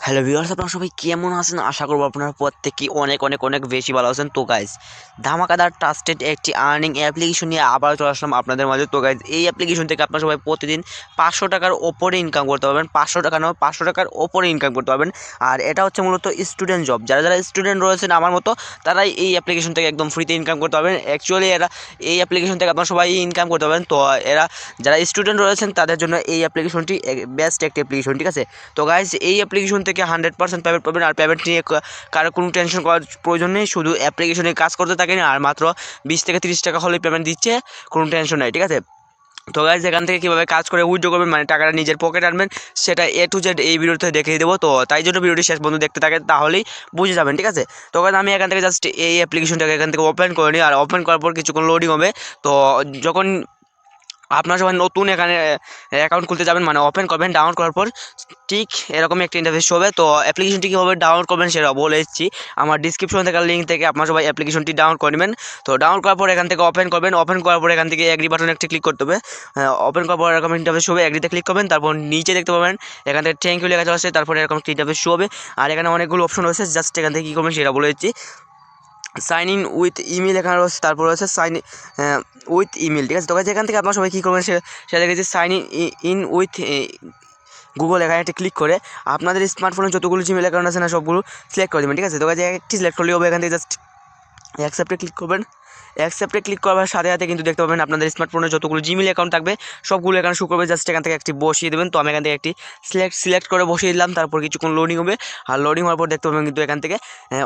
Hello viewers, আপনারা সবাই কেমন আছেন? আশা করব আপনারা প্রত্যেকেই অনেক অনেক অনেক বেশি ভালো আছেন। তো গাইজ, ধামাকাদার ট্রাস্টেড একটি আর্নিং অ্যাপ্লিকেশন নিয়ে আবার চলে আসলাম আপনাদের মাঝে। তো গাইজ, এই অ্যাপ্লিকেশন থেকে আপনারা সবাই প্রতিদিন 500 টাকার ওপরে ইনকাম করতে পারবেন। 500 টাকা নয়, 500 টাকার ওপরে ইনকাম করতে পারবেন। আর এটা হচ্ছে মূলত স্টুডেন্ট জব। যারা যারা স্টুডেন্ট রয়েছেন আমার মতো, তারাই এই অ্যাপ্লিকেশন থেকে একদম ফ্রিতে ইনকাম করতে পারবেন। অ্যাকচুয়ালি এই অ্যাপ্লিকেশন থেকে আপনারা সবাই ইনকাম করতে পারবেন। তো এরা যারা স্টুডেন্ট রয়েছেন তাদের জন্য এই অ্যাপ্লিকেশনটি বেস্ট একটি অ্যাপ্লিকেশন, ঠিক আছে? তো গাইজ, এই অ্যাপ্লিকেশন থেকে 100% পেমেন্ট পাবেন। আর পেমেন্ট নিয়ে কারো কোনো টেনশন করার প্রয়োজন নেই। শুধু অ্যাপ্লিকেশনে কাজ করতে থাকেন আর মাত্র 20 থেকে 30 টাকা হলেই পেমেন্ট দিচ্ছে, কোনো টেনশন নাই, ঠিক আছে? তো গাইজ, এখান থেকে কীভাবে কাজ করে উইথড্র করবেন, মানে টাকাটা নিজের পকেটে আনবেন, সেটা এ টু জেড এই ভিডিওতে দেখিয়ে দেবো। তো তাই জন্য ভিডিওটি শেষ পর্যন্ত দেখতে থাকেন, তাহলেই বুঝে যাবেন, ঠিক আছে? তো গাইজ, আমি এখান থেকে জাস্ট এই অ্যাপ্লিকেশনটাকে এখান থেকে ওপেন করে নিই। আর ওপেন করার পর কিছুক্ষণ লোডিং হবে। তো যখন আপনারা সবাই নতুন এখানে অ্যাকাউন্ট খুলতে যাবেন, মানে ওপেন করবেন, ডাউনলোড করার পর ঠিক এরকম একটা ইন্টারফেস হবে। তো অ্যাপ্লিকেশনটি কীভাবে ডাউনলোড করবেন সেটা বলে এসেছি আমার ডিসক্রিপশন থেকে, লিঙ্ক থেকে আপনারা সবাই অ্যাপ্লিকেশনটি ডাউনলোড করে নেবেন। তো ডাউনলোড করার পর এখান থেকে ওপেন করবেন। ওপেন করার পর এখান থেকে এগ্রি বাটনে একটা ক্লিক করতে হবে। ওপেন করার পর এরকম ইন্টারফেস হবে, এগ্রিতে ক্লিক করবেন। তারপর নিচে দেখতে পাবেন এখান থেকে থ্যাংক ইউ লেখা চলে আসছে। তারপরে এরকম একটা ইন্টারফেস হবে। আর এখানে অনেকগুলো অপশন রয়েছে, জাস্ট এখান থেকে কী করবেন সেটা বলে দিচ্ছি। সাইন ইন উইথ ইমেল এখানে রয়েছে, তারপর রয়েছে সাইন উইথ ইমেল, ঠিক আছে? তো এখান থেকে আপনারা সবাই কী করবেন সেটা দেখেছি, সাইন ইন উইথ গুগল এখানে একটা ক্লিক করে আপনাদের স্মার্টফোনে যতগুলো জিমেল অ্যাকাউন্ট আছে না সবগুলো সিলেক্ট করে দেবেন, ঠিক আছে? তো একটি সিলেক্ট করলেই হবে। এখান থেকে জাস্ট অ্যাকসেপ্টে ক্লিক করবেন। অ্যাকসেপ্টে ক্লিক করার সাথে সাথে কিন্তু দেখতে পাবেন আপনাদের স্মার্টফোনে যতগুলো জিমেল অ্যাকাউন্ট থাকবে সবগুলো এখানে শো করবে। জাস্ট এখান থেকে একটি বসিয়ে দেবেন। তো আমি এখান থেকে একটি সিলেক্ট করে বসিয়ে দিলাম। তারপর কিছুক্ষণ লোডিং হবে। আর লোডিং হওয়ার পর দেখতে পাবেন কিন্তু এখান থেকে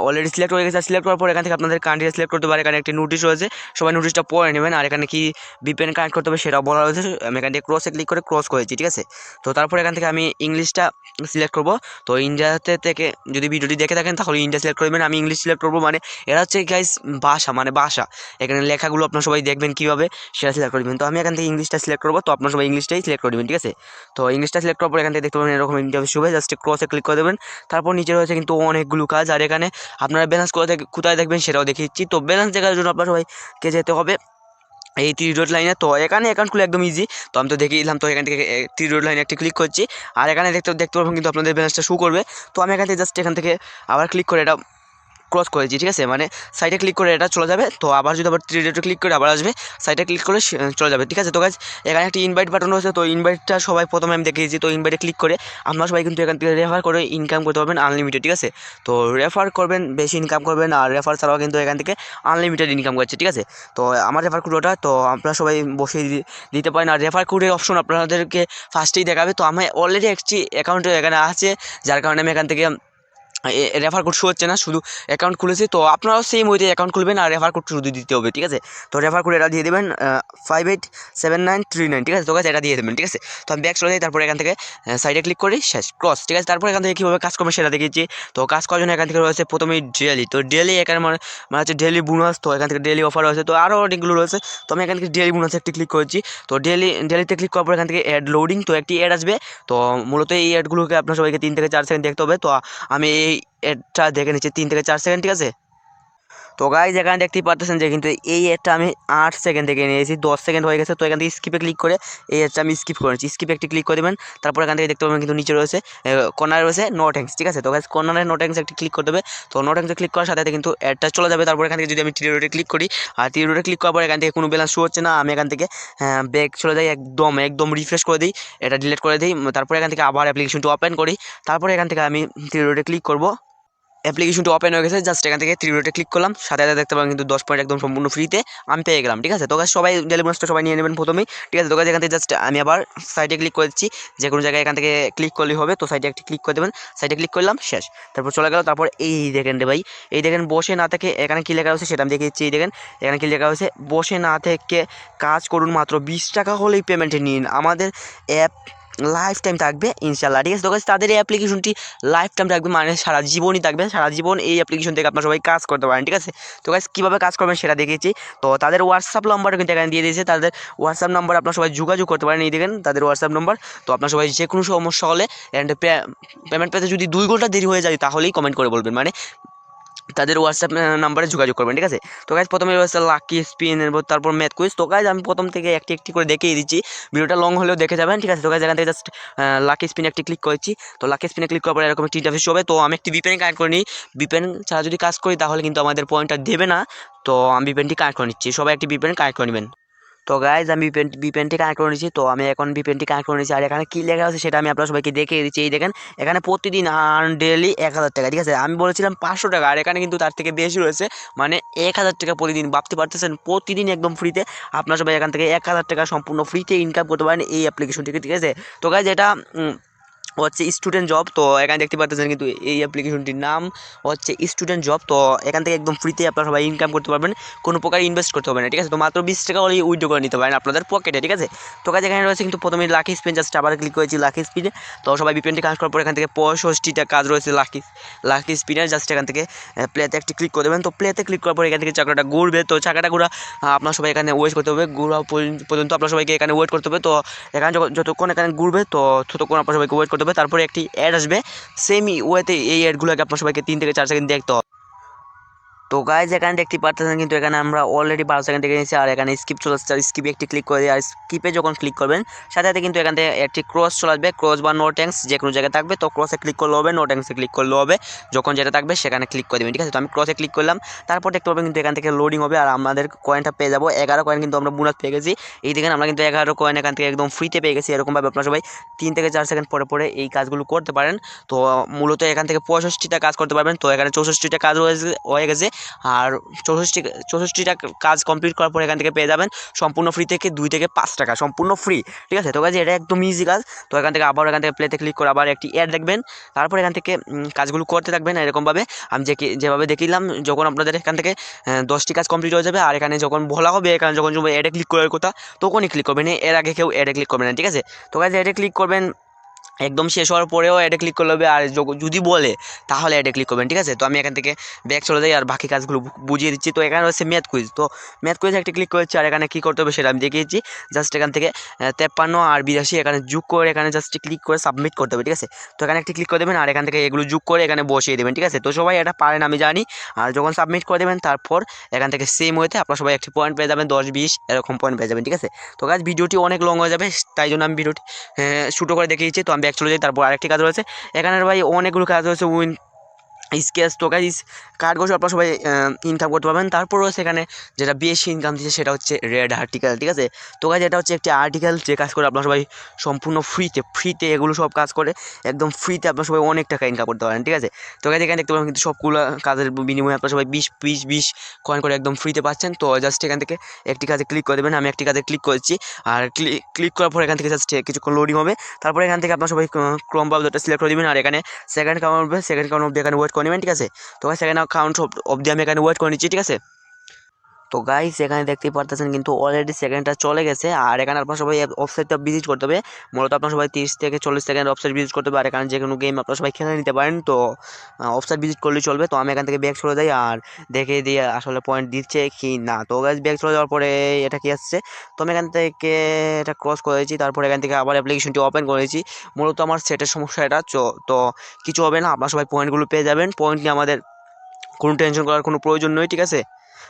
অলরেডি সিলেক্ট হয়ে গেছে। সিলেক্ট করার পর এখান থেকে আপনাদের কান্ট্রি সিলেক্ট করতে পারে। এখানে একটি নোটিশ রয়েছে, সবাই নোটিশটা পড়ে নেবেন। আর এখানে কি ভিপিএন কানেক্ট করতে হবে সেটাও বলা রয়েছে। আমি এখান থেকে ক্রসে ক্লিক করে ক্রস করেছি, ঠিক আছে? তো তারপর এখান থেকে আমি ইংলিশটা সিলেক্ট করবো। তো ইন্ডিয়াতে থেকে যদি ভিডিওটি দেখে থাকেন তাহলে ইন্ডিয়া সিলেক্ট করবেন। আমি ইংলিশ সিলেক্ট করবো, মানে এরা হচ্ছে গাইস ভাষা, মানে ভাষা। এখানে লেখাগুলো আপনারা সবাই দেখবেন কীভাবে, সেটা সিলেক্ট করে দেবেন। তো আমি এখান থেকে ইংলিশটা সিলেক্ট করবো। তো আপনারা সবাই ইংলিশটাই সিলেক্ট করে দেবেন, ঠিক আছে? তো ইংলিশটা সিলেক্ট করার পর এখান থেকে দেখতে পাবেন এরকম ইন্টারভিউ হবে। জাস্ট ক্রসে ক্লিক করে দেবেন। তারপর নিচে রয়েছে কিন্তু অনেকগুলো কাজ। আর এখানে আপনারা ব্যালেন্স কোথায় দেখবেন সেটাও দেখিয়ে দিচ্ছি। তো ব্যালেন্স দেখার জন্য আপনারা সবাইকে যেতে হবে এই 3 ডট লাইনে। তো এখানে অ্যাকাউন্ট খুলে একদম ইজি। তো আমি তো দেখিয়ে দিলাম। তো এখান থেকে 3 ডট লাইনে একটি ক্লিক করছি। আর এখানে দেখতে পাবেন কিন্তু আপনাদের ব্যালেন্সটা শো করবে। তো আমি এখান থেকে জাস্ট এখান থেকে আবার ক্লিক করে এটা ক্রস করেছি, ঠিক আছে? মানে সাইডে ক্লিক করে এটা চলে যাবে। তো আবার যদি আবার 3 ডটে ক্লিক করে আবার আসবে, সাইডে ক্লিক করে চলে যাবে, ঠিক আছে? তো গাইজ, এখানে একটি ইনভাইট বাটন রয়েছে। তো ইনভাইটটা সবাই প্রথমে আমি দেখিয়েছি। তো ইনভাইটে ক্লিক করে আপনারা সবাই কিন্তু এখান থেকে রেফার করে ইনকাম করতে পারবেন আনলিমিটেড, ঠিক আছে? তো রেফার করবেন, বেশি ইনকাম করবেন। আর রেফার ছাড়াও কিন্তু এখান থেকে আনলিমিটেড ইনকাম করছে, ঠিক আছে? তো আমার রেফার কোড ওটা, তো আপনারা সবাই বসিয়ে দিতে পারেন। আর রেফার কোডের অপশন আপনাদেরকে ফার্স্টেই দেখাবে। তো আমার অলরেডি একটি অ্যাকাউন্ট এখানে আছে, যার কারণে আমি এখান থেকে রেফার কোড শো হচ্ছে না, শুধু অ্যাকাউন্ট খুলেছি। তো আপনারাও সেম ওইতে অ্যাকাউন্ট খুলবেন আর রেফার কোড শুধু দিতে হবে, ঠিক আছে? তো রেফার কোড এটা দিয়ে দেবেন 587939, ঠিক আছে? তো এটা দিয়ে দেবেন, ঠিক আছে? তো আমি ব্যাক চলে যাই। তারপর এখান থেকে সাইডে ক্লিক করি, শেষ, ক্রস, ঠিক আছে? তারপর এখান থেকে কীভাবে কাজ করবে সেটা দেখিয়েছি। তো কাজ করার জন্য এখান থেকে রয়েছে প্রথমেই ডেলি। তো ডেলি এখানে মানে হচ্ছে ডেলি বোনাস। তো এখান থেকে ডেলি অফার রয়েছে। তো আরও অনেকগুলো রয়েছে। তো আমি এখান থেকে ডেলি বোনাসে একটি ক্লিক করেছি। তো ডেলিতে ক্লিক করার পর এখান থেকে অ্যাড লোডিং, তো একটি অ্যাড আসবে। তো মূলত এই অ্যাডগুলোকে আপনার সবাইকে 3 থেকে 4 সেকেন্ড দেখতে হবে। তো আমি এই এডটা দেখে নিচ্ছি 3 থেকে 4 সেকেন্ড, ঠিক আছে? তো গাইজ, এখানে দেখতেই পারতেছেন যে কিন্তু এই এডটা আমি 8 সেকেন্ড থেকে নিয়েছি, 10 সেকেন্ড হয়ে গেছে। তো এখান থেকে স্কিপে ক্লিক করে এই এডটা আমি স্কিপ করেছি। স্কিপে একটি ক্লিক করে দেবেন। তারপর এখান থেকে দেখতে পাবেন কিন্তু নিচে রয়েছে কর্নারে রয়েছে নো থ্যাঙ্কস, ঠিক আছে? তো গাইজ, কর্নারে নো থ্যাঙ্কস একটি ক্লিক করে দেবে। তো নো থ্যাঙ্কসে ক্লিক করার সাথে সাথে কিন্তু অ্যাডটা চলে যাবে। তারপর এখান থেকে যদি আমি 3 ডটে ক্লিক করি, আর 3 ডটে ক্লিক করার পর এখান থেকে কোনো ব্যালেন্স শো হচ্ছে না, আমি এখান থেকে ব্যাক চলে যাই, একদম রিফ্রেশ করে দিই, এটা ডিলিট করে দিই। তারপর এখান থেকে আবার অ্যাপ্লিকেশনটি ওপেন করি। তারপরে এখান থেকে আমি 3 ডটে ক্লিক করব। অ্যাপ্লিকেশনটি ওপেন হয়ে গেছে। জাস্ট এখান থেকে 3 ডটে ক্লিক করলাম, সাথে সাথে দেখতে পাবেন কিন্তু 10 পয়েন্ট একদম সম্পূর্ণ ফ্রিতে আমি পেয়ে গেলাম, ঠিক আছে? তো গাইস, সবাই ডেলি বোনাসটা সবাই নিয়ে নেবেন প্রথমেই, ঠিক আছে? তো গাইস, এখান থেকে জাস্ট আমি আবার সাইডে ক্লিক করেছি, যে কোনো জায়গায় এখান থেকে ক্লিক করলেই হবে। তো সাইডে একটি ক্লিক করে দেবেন, সাইডে ক্লিক করলাম, শেষ। তারপর চলে গেল। তারপর এই দেখেন রে ভাই, এই দেখেন বসে না থেকে এখানে কী লেখা রয়েছে সেটা আমি দেখে দিচ্ছি। এই দেখেন এখানে কী লেখা রয়েছে, বসে না থেকে কাজ করুন, মাত্র 20 টাকা হলেই পেমেন্টে নিন, আমাদের অ্যাপ লাইফ টাইম থাকবে ইনশাল্লাহ, ঠিক আছে? তো গাইস, তাদের এই অ্যাপ্লিকেশনটি লাইফ টাইম থাকবে, মানে সারা জীবনই থাকবে। সারা জীবন এই অ্যাপ্লিকেশন থেকে আপনারা সবাই কাজ করতে পারেন, ঠিক আছে? তো গাইস, কীভাবে কাজ করবেন সেটা দেখিয়েছি। তো তাদের হোয়াটসঅ্যাপ নাম্বারও কিন্তু এখানে দিয়ে দিয়েছে। তাদের হোয়াটসঅ্যাপ নাম্বার আপনারা সবাই যোগাযোগ করতে পারেন। এই দেখেন তাদের হোয়াটসঅ্যাপ নাম্বার। তো আপনারা সবাই যে কোনো সমস্যা হলে অ্যান্ড পেমেন্ট পেতে যদি 2 ঘন্টা দেরি হয়ে যায় তাহলেই কমেন্ট করে বলবেন, মানে তাদের হোয়াটসঅ্যাপ নাম্বারে যোগাযোগ করবেন, ঠিক আছে। তো গাইজ প্রথমে রয়েছে লাকি স্পিন, তারপর ম্যাথ কুইজ। তো গাইজ আমি প্রথম থেকে একটি একটি করে দেখিয়ে দিচ্ছি, ভিডিওটা লং হলেও দেখে যাবেন, ঠিক আছে। তো গাইজ এখান থেকে জাস্ট লাকি স্পিনে একটি ক্লিক করেছি। তো লাকি স্পিনে ক্লিক করার পরে এরকম একটি ইন্টারফেস হবে। তো আমি একটি ভিপিএন কানেক্ট করে নিই, ভিপিএন ছাড়া যদি কাজ করি তাহলে কিন্তু আমাদের পয়েন্টটা দেবে না। তো আমি ভিপিএনটি কানেক্ট করে নিচ্ছি, সবাই একটি ভিপিএন কানেক্ট করে নেবেন। তো গাইজ আমি ভিপিএনটি কানেক্ট করে নিয়েছি। তো আমি এখন ভিপিএনটি কানেক্ট করে নিয়েছি, আর এখানে কী লেখা আছে সেটা আমি আপনার সবাইকে দেখিয়ে দিচ্ছি। এই দেখেন এখানে প্রতিদিন আর্ন ডেলি 1000 টাকা, ঠিক আছে। আমি বলেছিলাম 500 টাকা, আর এখানে কিন্তু তার থেকে বেশি রয়েছে, মানে 1000 টাকা প্রতিদিন। ভাবতে পারতেছেন, প্রতিদিন একদম ফ্রিতে আপনার সবাই এখান থেকে 1000 টাকা সম্পূর্ণ ফ্রিতে ইনকাম করতে পারেন এই অ্যাপ্লিকেশন থেকে, ঠিক আছে। তো গাইজ এটা হচ্ছে স্টুডেন্ট জব। তো এখানে দেখতে পাচ্ছেন কিন্তু এই অ্যাপ্লিকেশনটির নাম হচ্ছে স্টুডেন্ট জব। তো এখান থেকে একদম ফ্রিতে আপনারা সবাই ইনকাম করতে পারবেন, কোনো প্রকার ইনভেস্ট করতে হবে না, ঠিক আছে। তো মাত্র 20 টাকা হলেই উইথড্র করে নিতে পারেন আপনাদের পকেটে, ঠিক আছে। তো কাজ এখানে রয়েছে কিন্তু প্রথমে লাকি স্পিন, জাস্ট আবার ক্লিক করেছি লাকি স্পিনে। তো সবাই বিপিএনটি কাজ করার পর এখান থেকে 65টা কাজ রয়েছে লাকি স্পিনের, জাস্ট এখান থেকে প্লেতে একটি ক্লিক করে দেবেন। তো প্লেতে ক্লিক করার পর এখান থেকে চাকাটা ঘুরবে। তো চাকাটা ঘোরা আপনার সবাই এখানে ওয়েট করতে হবে, ঘোরা পর্যন্ত আপনার সবাইকে এখানে ওয়েট করতে হবে। তো এখানে যতক্ষণ এখানে ঘুরবে তো ততক্ষণ আপনার সবাইকে ওয়েট করতে হবে। তারপরে একটি অ্যাড আসবে, সেম ওয়েতে এই অ্যাডগুলোকে আপনার সবাইকে 3 থেকে 4 সেকেন্ড দেখতে হবে। তো গাইজ এখানে দেখতে পাচ্ছেন কিন্তু এখানে আমরা অলরেডি 12 সেকেন্ড দেখে নিয়েছি, আর এখানে স্কিপ চলে আসছে। আর স্কিপে একটি ক্লিক করে, আর স্কিপে যখন ক্লিক করবেন সাথে সাথে কিন্তু এখান থেকে একটি ক্রস চলে আসবে, ক্রস বা নো ট্যাঙ্কস যে কোনো জায়গায় থাকবে। তো ক্রসে ক্লিক করলে হবে, নো ট্যাঙ্কসে ক্লিক করলে হবে, যখন যেটা থাকবে সেখানে ক্লিক করে দেবেন, ঠিক আছে। তো আমি ক্রসে ক্লিক করলাম, তারপর দেখতে পাবেন কিন্তু এখান থেকে লোডিং হবে, আর আমাদের কয়েনটা পেয়ে যাবো 11 কয়েন, কিন্তু আমরা বোনাস পেয়ে গেছি। এই দেখেন আমরা কিন্তু 11 কয়েন এখান থেকে একদম ফ্রিতে পেয়ে গেছি। এরকমভাবে আপনারা সবাই 3 থেকে 4 সেকেন্ড পরে পরে এই কাজগুলো করতে পারেন। তো মূলত এখান থেকে 65টা কাজ করতে পারবেন। তো এখানে 64টা কাজ হয়ে গেছে, আর 64টা কাজ কমপ্লিট করার পর এখান থেকে পেয়ে যাবেন সম্পূর্ণ ফ্রি থেকে 2 থেকে 5 টাকা সম্পূর্ণ ফ্রি, ঠিক আছে। তো গাইজ এটা একদম ইজি কাজ। তো এখান থেকে আবার এখান থেকে প্লেতে ক্লিক করে আবার একটি অ্যাড দেখবেন, তারপর এখান থেকে কাজগুলো করতে থাকবেন এরকমভাবে। আমি যেভাবে দেখিলাম, যখন আপনাদের এখান থেকে 10টি কাজ কমপ্লিট হয়ে যাবে, আর এখানে যখন বলা হবে এখানে যখন অ্যাডে ক্লিক করার কথা তখনই ক্লিক করবেন, এর আগে কেউ অ্যাডে ক্লিক করবেন না, ঠিক আছে। তো গাইজ অ্যাডে ক্লিক করবেন একদম শেষ হওয়ার পরেও অ্যাডে ক্লিক করলে হবে, আর যদি বলে তাহলে অ্যাডে ক্লিক করবেন, ঠিক আছে। তো আমি এখান থেকে ব্যাক চলে যাই আর বাকি কাজগুলো বুঝিয়ে দিচ্ছি। তো এখানে হচ্ছে ম্যাথ কুইজ। তো ম্যাথ কুইজ একটা ক্লিক করেছি, আর এখানে কী করতে হবে সেটা আমি দেখিয়েছি। জাস্ট এখান থেকে 53 আর 82 এখানে যোগ করে এখানে জাস্ট ক্লিক করে সাবমিট করতে হবে, ঠিক আছে। তো এখানে একটি ক্লিক করে দেবেন, আর এখান থেকে এগুলো যোগ করে এখানে বসিয়ে দেবেন, ঠিক আছে। তো সবাই এটা পারেন আমি জানি। আর যখন সাবমিট করে দেবেন তারপর এখান থেকে সেম ওয়েতে আপনারা সবাই একটি পয়েন্ট পেয়ে যাবেন, 10 20 এরকম পয়েন্ট পেয়ে যাবেন, ঠিক আছে। তো গাইজ ভিডিওটি অনেক লং হয়ে যাবে, তাই জন্য আমি ভিডিওটি ছোটো করে দেখিয়েছি। তো আমি ব্যাক চলে যাই, তারপর আরেকটি কাজ রয়েছে এখানে ভাই, অনেকগুলো কাজ রয়েছে। স্কেচ তো গাইজ কার্ড বসে আপনারা সবাই ইনকাম করতে পারবেন। তারপরও সেখানে যেটা বেশি ইনকাম দিচ্ছে সেটা হচ্ছে রেড আর্টিকেল, ঠিক আছে। তো গাইজ এটা হচ্ছে একটি আর্টিকেল যে কাজ করে আপনারা সবাই সম্পূর্ণ ফ্রিতে এগুলো সব কাজ করে একদম ফ্রিতে আপনারা সবাই অনেক টাকা ইনকাম করতে পারেন, ঠিক আছে। তো গাইজ এখানে দেখতে পাবেন কিন্তু সবগুলো কাজের বিনিময়ে আপনারা সবাই 20 কয়েন করে একদম ফ্রিতে পাচ্ছেন। তো জাস্ট এখান থেকে একটি কাজে ক্লিক করে দেবেন, আমি একটি কাজে ক্লিক করেছি, আর ক্লিক করার পর এখান থেকে জাস্ট কিছুক্ষণ লোডিং হবে। তারপরে এখান থেকে আপনারা সবাই ক্রোম ব্রাউজারটা সিলেক্ট করে দেবেন, আর এখানে সেকেন্ড কাউন্ট হবে, সেকেন্ড কাউন্ট অবধি এখানে ওয়েট করে নেবেন, ঠিক আছে। তো সেকেন্ড কাউন্ট অবধি আমি এখানে ওয়েট করে নিচ্ছি, ঠিক আছে। তো গাইস এখানে দেখতেই পারতেছেন কিন্তু অলরেডি সেকেন্ডটা চলে গেছে, আর এখানে আপনার সবাই ওয়েবসাইটটা ভিজিট করতে হবে। মূলত আপনার সবাই 30 থেকে 40 সেকেন্ড ওয়েবসাইট ভিজিট করতে হবে, আর এখানে যে কোনো গেম আপনার সবাই খেলে নিতে পারেন। তো ওয়েবসাইট ভিজিট করলেই চলবে। তো আমি এখান থেকে ব্যাক চলে যাই আর দেখে দিয়ে আসলে পয়েন্ট দিচ্ছে কি না। তো গাইস ব্যাক চলে যাওয়ার পরে এটা কি আসছে, তো আমি এখান থেকে এটা ক্রস করেছি, তারপর এখান থেকে আবার অ্যাপ্লিকেশনটি ওপেন করেছি। মূলত আমার সেটের সমস্যা এটা, তো কিছু হবে না, আপনার সবাই পয়েন্টগুলো পেয়ে যাবেন। পয়েন্ট নিয়ে আমাদের কোনো টেনশন করার কোনো প্রয়োজন নেই, ঠিক আছে।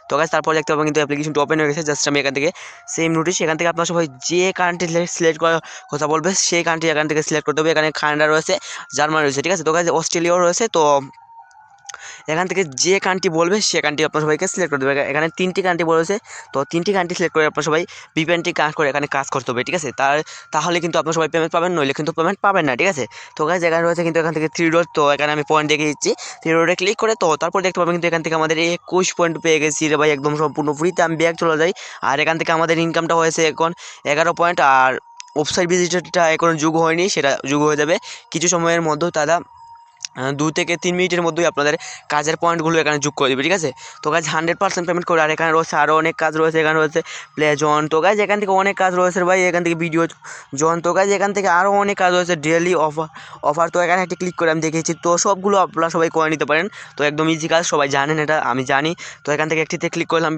তো গাইস তারপর দেখতে পাবেন কিন্তু অ্যাপ্লিকেশনটি ওপেন হয়ে গেছে। জাস্ট আমি এখান থেকে সেম নোটিশ, এখান থেকে আপনার সবাই যে কান্ট্রি সিলেক্ট করার কথা বলবে সেই কান্ট্রি এখান থেকে সিলেক্ট করতে হবে। এখানে কানাডা রয়েছে, জার্মানি রয়েছে, ঠিক আছে। তো গাইস অস্ট্রেলিয়াও রয়েছে। তো এখান থেকে যে কান্ট্রি বলবে সে কান্ট্রি আপনার সবাইকে সিলেক্ট করতে হবে। এখানে 3টি কান্ট্রি বলেছে, তো 3টি কান্ট্রি সিলেক্ট করে আপনার সবাই ভিপিএনটি কাজ করে এখানে কাজ করতে হবে, ঠিক আছে। তাহলে কিন্তু আপনার সবাই পেমেন্ট পাবেন, নইলে কিন্তু পেমেন্ট পাবেন না, ঠিক আছে। তো গাইস এখানে রয়েছে কিন্তু এখান থেকে 3 ডট, তো এখানে আমি পয়েন্ট দেখে দিচ্ছি। 3 ডটে ক্লিক করে তো তারপর দেখতে পাবেন কিন্তু এখান থেকে আমাদের 21 পয়েন্ট পেয়ে গেছি রে ভাই, একদম সম্পূর্ণ ফ্রিতে। আমি ব্যাক চলে যাই, আর এখান থেকে আমাদের ইনকামটা হয়েছে এখন 11 পয়েন্ট, আর ওয়েবসাইট ভিজিটরটা এখন যোগ হয়নি, সেটা যোগ হয়ে যাবে কিছু সময়ের মধ্যে। তারা 2 থেকে 3 মিনিটের মধ্যেই আপনাদের কাজের পয়েন্টগুলো এখানে যোগ করে দেবে, ঠিক আছে। তো গাইজ 100% পেমেন্ট করে, আর এখানে রয়েছে আরও অনেক কাজ রয়েছে। এখানে রয়েছে প্লে জন, তো গাইজ এখান থেকে অনেক কাজ রয়েছে ভাই, এখান থেকে ভিডিও জন, তো গাইজ এখান থেকে আরও অনেক কাজ রয়েছে, ডেলি অফার। তো এখানে একটা ক্লিক করে আমি দেখেছি, তো সবগুলো আপনারা সবাই করে নিতে পারেন। তো একদম ইজি কাজ, সবাই জানেন এটা, আমি জানি। তো এখান থেকে একটিতে ক্লিক করলাম,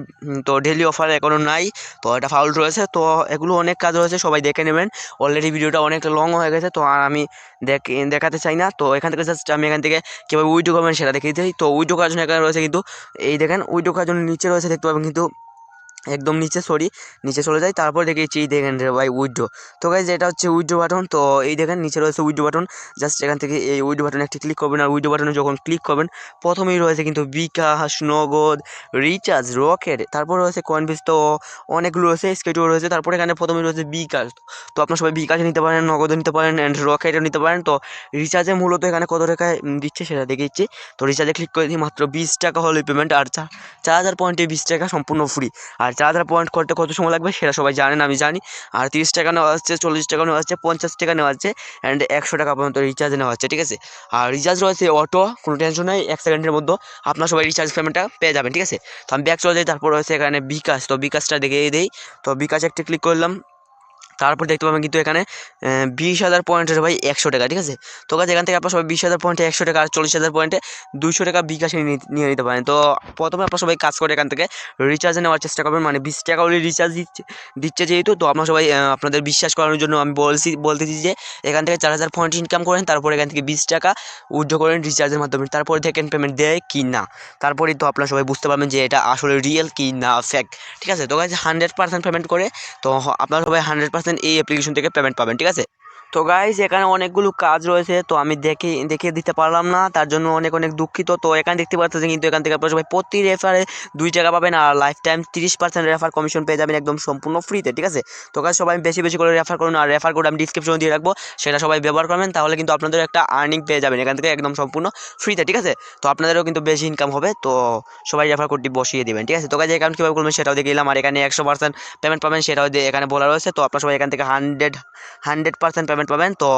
তো ডেলি অফার এখনও নাই, তো এটা ফাউল রয়েছে। তো এগুলো অনেক কাজ রয়েছে, সবাই দেখে নেবেন। অলরেডি ভিডিওটা অনেকটা লং হয়ে গেছে, তো আর আমি দেখাতে চাই না। তো এখান থেকে জাস্ট আমি এখান থেকে কীভাবে উইথড্র করবেন সেটা দেখিয়ে দিই। তো উইথড্র করার জন্য এখানে রয়েছে কিন্তু এই দেখেন উইথড্র করার জন্য নিচে রয়েছে দেখতে পাবেন কিন্তু একদম নিচে নিচে চলে যাই, তারপর দেখেছি দেখেন রে ভাই উইথড্র। তো গাইজ এটা হচ্ছে উইথড্র বাটন। তো এই দেখেন নিচে রয়েছে উইথড্র বাটন, জাস্ট এখান থেকে এই উইথড্র বাটনে একটি ক্লিক করবেন। আর উইথড্র বাটনে যখন ক্লিক করবেন প্রথমেই রয়েছে কিন্তু বিকাশ, নগদ, রিচার্জ, রকেট, তারপর রয়েছে কয়েনবেস, তো অনেকগুলো রয়েছে, স্কেটও রয়েছে। তারপর এখানে প্রথমেই রয়েছে বিকাশ। তো আপনার সবাই বিকাশে নিতে পারেন, নগদও নিতে পারেন অ্যান্ড রকেটও নিতে পারেন। তো রিচার্জে মূলত এখানে কত টাকায় দিচ্ছে সেটা দেখে দিচ্ছি। তো রিচার্জে ক্লিক করে দিই, মাত্র 20 টাকা হলো পেমেন্ট। আর 4000 পয়েন্টে 20 টাকা সম্পূর্ণ ফ্রি। আর 4000 পয়েন্ট করতে কত সময় লাগবে সেটা সবাই জানেন, আমি জানি। আর 30 টাকা নেওয়া হচ্ছে, 40 টাকা নেওয়া হচ্ছে, 50 টাকা নেওয়া হচ্ছে অ্যান্ড 100 টাকা পর্যন্ত রিচার্জ নেওয়া হচ্ছে, ঠিক আছে। আর রিচার্জ রয়েছে অটো, কোনো টেনশন নেই, 1 সেকেন্ডের মধ্যে আপনার সবাই রিচার্জ পেমেন্টটা পেয়ে যাবেন, ঠিক আছে। তো আমি ব্যাক চলে যাই, তারপর রয়েছে এখানে বিকাশ। তো বিকাশটা দেখে দিই। তো বিকাশ একটা ক্লিক করলাম, তারপর দেখতে পাবেন কিন্তু এখানে 20,000 পয়েন্টের ভাই 100 টাকা, ঠিক আছে। তো কাজ এখান থেকে আপনার সবাই 20,000 পয়েন্টে 100 টাকা আর 40,000 পয়েন্টে 200 টাকা বিকাশে নিয়ে নিতে পারেন। তো প্রথমে আপনার সবাই কাজ করে এখান থেকে রিচার্জে নেওয়ার চেষ্টা করবেন, মানে 20 টাকা হলে রিচার্জ দিচ্ছে যেহেতু, তো আপনার সবাই আপনাদের বিশ্বাস করানোর জন্য আমি বলতেছি যে এখান থেকে 4,000 পয়েন্ট ইনকাম করেন, তারপর এখান থেকে 20 টাকা উইথড্র করেন রিচার্জের মাধ্যমে, তারপরে দেখেন পেমেন্ট দেয় কি না। তারপরেই তো আপনার সবাই বুঝতে পারবেন যে এটা আসলে রিয়েল কি না ফেক, ঠিক আছে। তো গাইজ 100% পেমেন্ট করে, তো আপনারা সবাই 100% এই অ্যাপ্লিকেশন থেকে পেমেন্ট পাবেন, ঠিক আছে। তো গাইজ এখানে অনেকগুলো কাজ রয়েছে, তো আমি দেখিয়ে দিতে পারলাম না, তার জন্য অনেক অনেক দুঃখিত। তো এখানে দেখতে পাচ্ছেন কিন্তু এখান থেকে আপনারা সবাই প্রতি রেফারে 2 টাকা পাবেন আর লাইফ টাইম 30% রেফার কমিশন পেয়ে যাবেন একদম সম্পূর্ণ ফ্রিতে, ঠিক আছে। তো গাইজ সবাই বেশি বেশি করে রেফার করুন, আর রেফার কোড আমি ডিসক্রিপশনে দিয়ে রাখবো, সেটা সবাই ব্যবহার করবেন, তাহলে কিন্তু আপনাদের একটা আর্নিং পেয়ে যাবেন এখান থেকে একদম সম্পূর্ণ ফ্রিতে, ঠিক আছে। তো আপনাদেরও কিন্তু বেশি ইনকাম হবে, তো সবাই রেফার কোডটি বসিয়ে দেবেন, ঠিক আছে। তো গাইজ অ্যাকাউন্ট কীভাবে করবেন সেটাও দেখে দিলাম, আর এখানে 100% পেমেন্ট পাবেন সেটাও এখানে বলা রয়েছে। তো আপনারা সবাই এখান থেকে 100% পেমেন্ট পাবেন। তো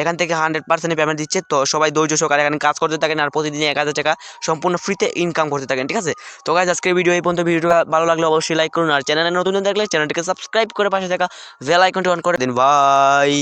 এখান থেকে 100% পেমেন্ট দিচ্ছে, তো সবাই ধৈর্য সহকারে এখানে কাজ করতে থাকেন আর প্রতিদিন 1,000 টাকা সম্পূর্ণ ফ্রিতে ইনকাম করতে থাকেন, ঠিক আছে। তো গাইজ আজকের ভিডিও এই পর্যন্ত। ভিডিওটা ভালো লাগলে অবশ্যই লাইক করুন, আর চ্যানেলে নতুন থাকলে চ্যানেলটিকে সাবস্ক্রাইব করে পাশে থাকা বেল আইকনটি অন করে দিন। বাই।